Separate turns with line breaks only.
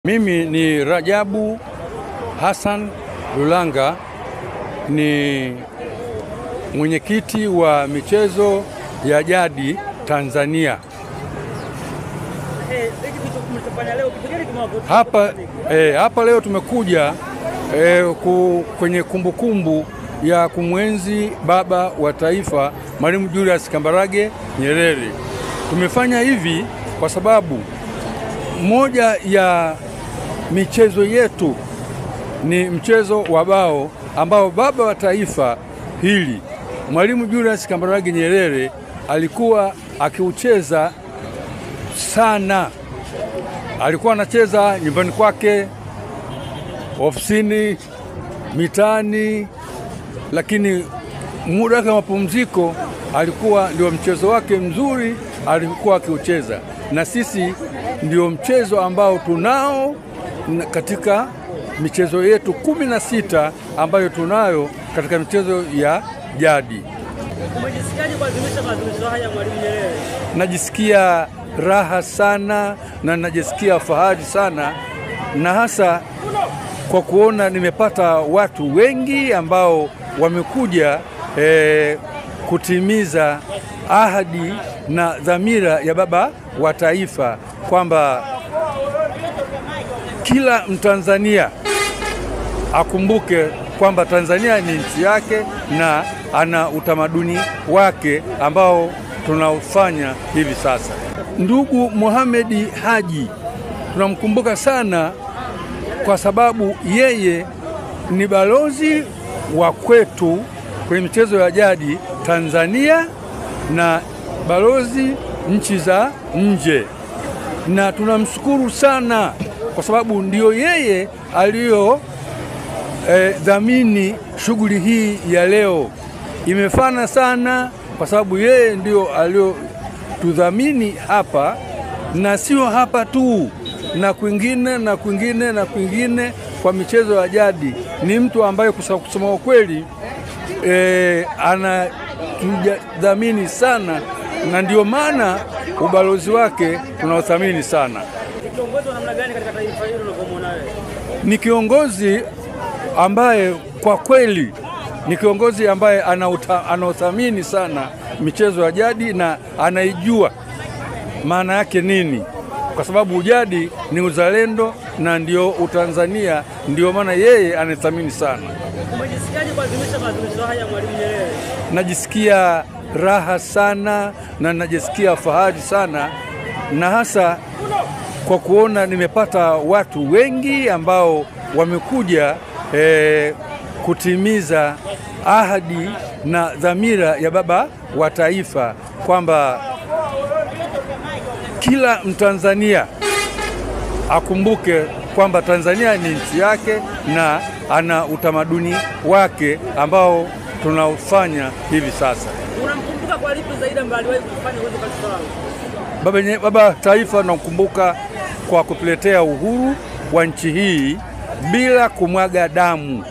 Mimi ni Rajabu Hassan Lulanga, ni mwenyekiti wa michezo ya jadi Tanzania. Hapa leo tumekuja kwenye kumbukumbu ya kumwenzi baba wa taifa Mwalimu Julius Kambarage Nyerere. Tumefanya hivi kwa sababu moja ya michezo yetu ni mchezo wa bao ambao baba wa taifa hili Mwalimu Julius Kambarage Nyerere alikuwa akiucheza sana. Alikuwa anacheza nyumbani kwake, ofisini, mitaani, lakini muda wa mapumziko alikuwa ndio mchezo wake mzuri alikuwa akiucheza, na sisi ndio mchezo ambao tunao katika michezo yetu 16 ambayo tunayo katika michezo ya jadi.
Umejisikiaje kuadhimisha maadhimisho haya Mwalimu Nyerere?
Najisikia raha sana na najisikia fahari sana, na hasa kwa kuona nimepata watu wengi ambao wamekuja kutimiza ahadi na dhamira ya baba wa taifa kwamba kila Mtanzania akumbuke kwamba Tanzania ni nchi yake na ana utamaduni wake ambao tunaufanya hivi sasa. Ndugu Mohamed Haji tunamkumbuka sana kwa sababu yeye ni balozi wa kwetu kwenye michezo ya jadi Tanzania na balozi nchi za nje, na tunamshukuru sana kwa sababu ndio yeye aliyo dhamini shughuli hii ya leo. Imefana sana kwa sababu yeye ndio aliyotudhamini hapa, na sio hapa tu, na kwingine na kwingine na kwingine kwa michezo ya jadi. Ni mtu ambaye kusema ukweli anatudhamini sana, na ndio maana ubalozi wake tunaothamini sana.
Kiongozi wa namna gani katika taifa hili unavyomuona wewe?
Ni kiongozi ambaye kwa kweli ni kiongozi ambaye anaothamini sana michezo ya jadi na anaijua maana yake nini, kwa sababu ujadi ni uzalendo na ndio Utanzania, ndio maana yeye anathamini sana.
Umejisikiaje kuadhimisha maadhimisho haya Mwalimu Nyerere?
Najisikia raha sana na najisikia fahari sana, na hasa kwa kuona nimepata watu wengi ambao wamekuja kutimiza ahadi na dhamira ya baba wa taifa kwamba kila Mtanzania akumbuke kwamba Tanzania ni nchi yake na ana utamaduni wake ambao tunaufanya hivi sasa.
Unamkumbuka kwa lipi zaidi ambaye aliwahi kufanya uwezo katika
baba taifa? Nakumbuka kwa kutuletea uhuru wa nchi hii bila kumwaga damu.